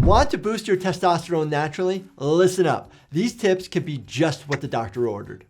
Want to boost your testosterone naturally? Listen up. These tips can be just what the doctor ordered.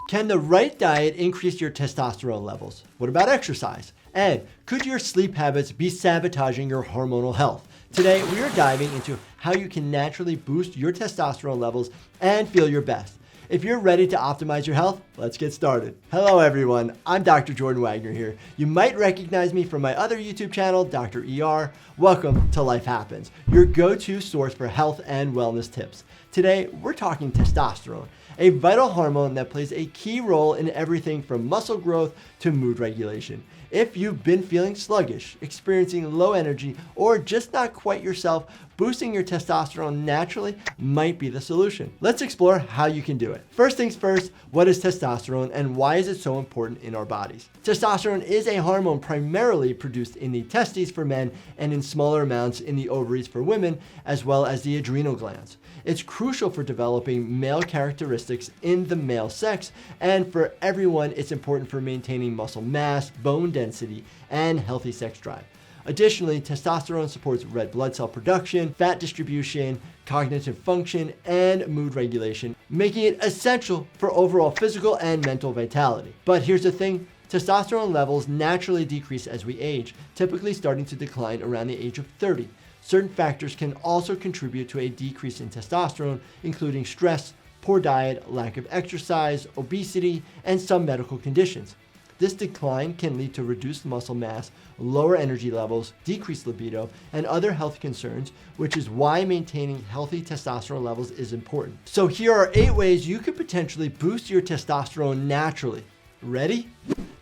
Can the right diet increase your testosterone levels? What about exercise? And could your sleep habits be sabotaging your hormonal health? Today, we are diving into how you can naturally boost your testosterone levels and feel your best. If you're ready to optimize your health, let's get started. Hello everyone, I'm Dr. Jordan Wagner here. You might recognize me from my other YouTube channel, Dr. ER. Welcome to Life Happens, your go-to source for health and wellness tips. Today, we're talking testosterone, a vital hormone that plays a key role in everything from muscle growth to mood regulation. If you've been feeling sluggish, experiencing low energy, or just not quite yourself, boosting your testosterone naturally might be the solution. Let's explore how you can do it. First things first, what is testosterone and why is it so important in our bodies? Testosterone is a hormone primarily produced in the testes for men and in smaller amounts in the ovaries for women, as well as the adrenal glands. It's crucial for developing male characteristics in the male sex, and for everyone, it's important for maintaining muscle mass, bone density, and healthy sex drive. Additionally, testosterone supports red blood cell production, fat distribution, cognitive function, and mood regulation, making it essential for overall physical and mental vitality. But here's the thing, testosterone levels naturally decrease as we age, typically starting to decline around the age of 30. Certain factors can also contribute to a decrease in testosterone, including stress, poor diet, lack of exercise, obesity, and some medical conditions. This decline can lead to reduced muscle mass, lower energy levels, decreased libido, and other health concerns, which is why maintaining healthy testosterone levels is important. So here are 8 ways you could potentially boost your testosterone naturally. Ready?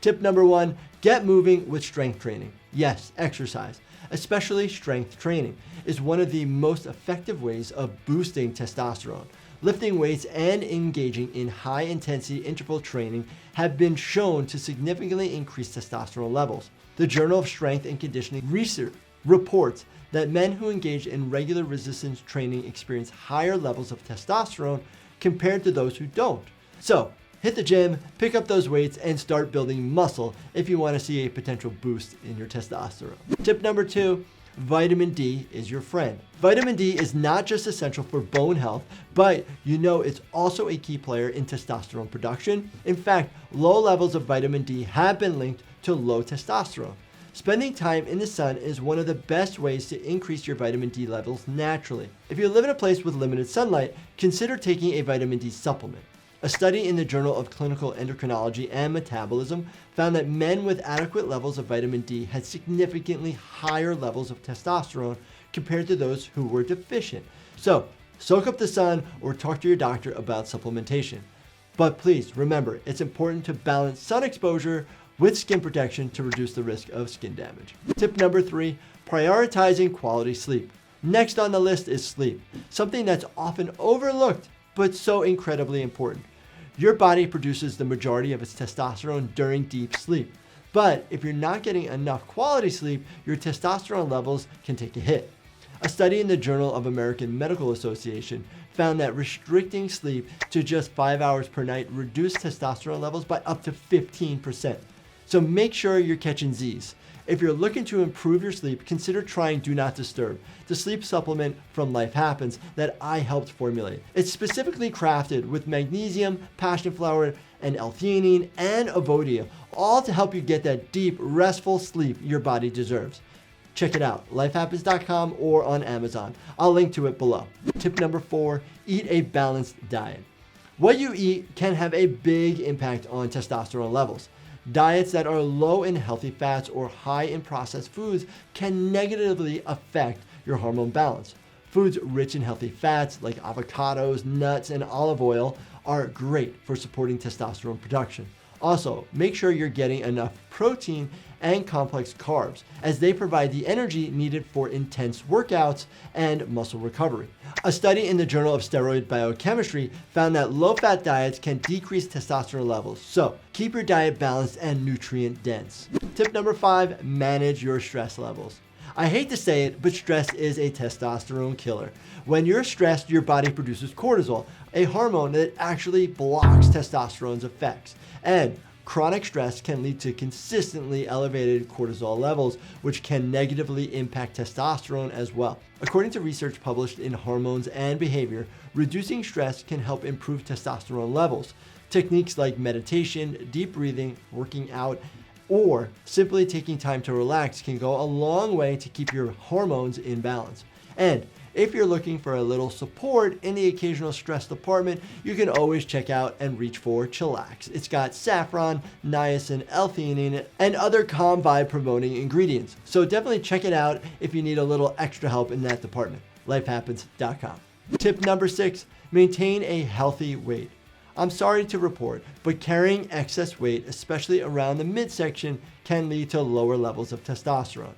Tip number 1, get moving with strength training. Yes, exercise, especially strength training, is one of the most effective ways of boosting testosterone. Lifting weights and engaging in high-intensity interval training have been shown to significantly increase testosterone levels. The Journal of Strength and Conditioning Research reports that men who engage in regular resistance training experience higher levels of testosterone compared to those who don't. So, hit the gym, pick up those weights, and start building muscle if you want to see a potential boost in your testosterone. Tip number 2, vitamin D is your friend. Vitamin D is not just essential for bone health, but it's also a key player in testosterone production. In fact, low levels of vitamin D have been linked to low testosterone. Spending time in the sun is one of the best ways to increase your vitamin D levels naturally. If you live in a place with limited sunlight, consider taking a vitamin D supplement. A study in the Journal of Clinical Endocrinology and Metabolism found that men with adequate levels of vitamin D had significantly higher levels of testosterone compared to those who were deficient. So, soak up the sun or talk to your doctor about supplementation. But please remember, it's important to balance sun exposure with skin protection to reduce the risk of skin damage. Tip number 3, prioritizing quality sleep. Next on the list is sleep, something that's often overlooked but so incredibly important. Your body produces the majority of its testosterone during deep sleep. But if you're not getting enough quality sleep, your testosterone levels can take a hit. A study in the Journal of American Medical Association found that restricting sleep to just 5 hours per night reduced testosterone levels by up to 15%. So make sure you're catching Z's. If you're looking to improve your sleep, consider trying Do Not Disturb, the sleep supplement from Life Happens that I helped formulate. It's specifically crafted with magnesium, passion flower, and L-theanine, and avodia, all to help you get that deep, restful sleep your body deserves. Check it out, lifehappens.com or on Amazon. I'll link to it below. Tip number 4, eat a balanced diet. What you eat can have a big impact on testosterone levels. Diets that are low in healthy fats or high in processed foods can negatively affect your hormone balance. Foods rich in healthy fats like avocados, nuts, and olive oil are great for supporting testosterone production. Also, make sure you're getting enough protein and complex carbs, as they provide the energy needed for intense workouts and muscle recovery. A study in the Journal of Steroid Biochemistry found that low-fat diets can decrease testosterone levels, so keep your diet balanced and nutrient-dense. Tip number 5, manage your stress levels. I hate to say it, but stress is a testosterone killer. When you're stressed, your body produces cortisol, a hormone that actually blocks testosterone's effects. And Chronic stress can lead to consistently elevated cortisol levels, which can negatively impact testosterone as well. According to research published in Hormones and Behavior, reducing stress can help improve testosterone levels. Techniques like meditation, deep breathing, working out, or simply taking time to relax can go a long way to keep your hormones in balance. And if you're looking for a little support in the occasional stress department, you can always check out and reach for Chillax. It's got saffron, niacin, L-theanine, and other calm vibe promoting ingredients. So definitely check it out if you need a little extra help in that department. lifehappens.com. Tip number 6, maintain a healthy weight. I'm sorry to report, but carrying excess weight, especially around the midsection, can lead to lower levels of testosterone.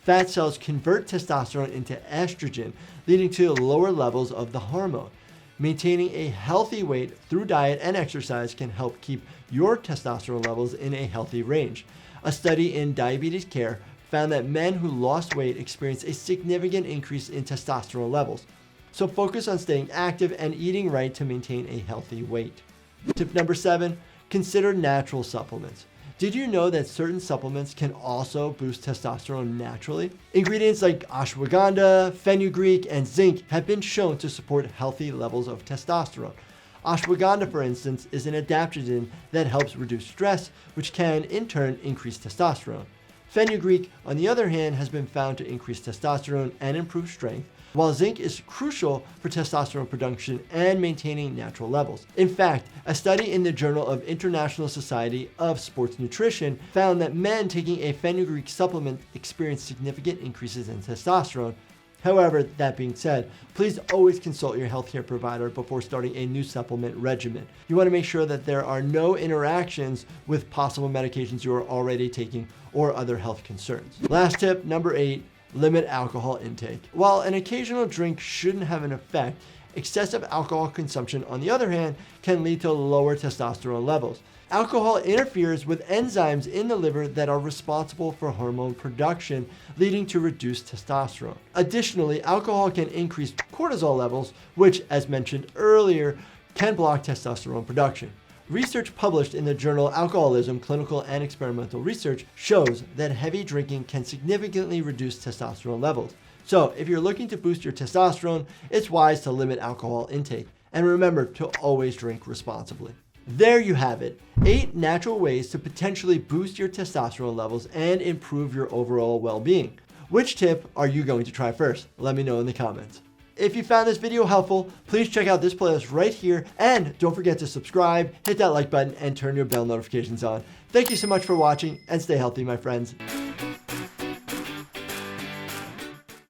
Fat cells convert testosterone into estrogen, leading to lower levels of the hormone. Maintaining a healthy weight through diet and exercise can help keep your testosterone levels in a healthy range. A study in diabetes care found that men who lost weight experienced a significant increase in testosterone levels. So focus on staying active and eating right to maintain a healthy weight. Tip number 7, consider natural supplements. Did you know that certain supplements can also boost testosterone naturally? Ingredients like ashwagandha, fenugreek, and zinc have been shown to support healthy levels of testosterone. Ashwagandha, for instance, is an adaptogen that helps reduce stress, which can in turn increase testosterone. Fenugreek, on the other hand, has been found to increase testosterone and improve strength, while zinc is crucial for testosterone production and maintaining natural levels. In fact, a study in the Journal of International Society of Sports Nutrition found that men taking a fenugreek supplement experienced significant increases in testosterone. However, that being said, please always consult your healthcare provider before starting a new supplement regimen. You want to make sure that there are no interactions with possible medications you are already taking or other health concerns. Last tip, number 8, limit alcohol intake. While an occasional drink shouldn't have an effect, excessive alcohol consumption, on the other hand, can lead to lower testosterone levels. Alcohol interferes with enzymes in the liver that are responsible for hormone production, leading to reduced testosterone. Additionally, alcohol can increase cortisol levels, which, as mentioned earlier, can block testosterone production. Research published in the journal Alcoholism, Clinical and Experimental Research shows that heavy drinking can significantly reduce testosterone levels. So if you're looking to boost your testosterone, it's wise to limit alcohol intake. And remember to always drink responsibly. There you have it, 8 natural ways to potentially boost your testosterone levels and improve your overall well-being. Which tip are you going to try first? Let me know in the comments. If you found this video helpful, please check out this playlist right here, and don't forget to subscribe, hit that like button, and turn your bell notifications on. Thank you so much for watching, and stay healthy, my friends.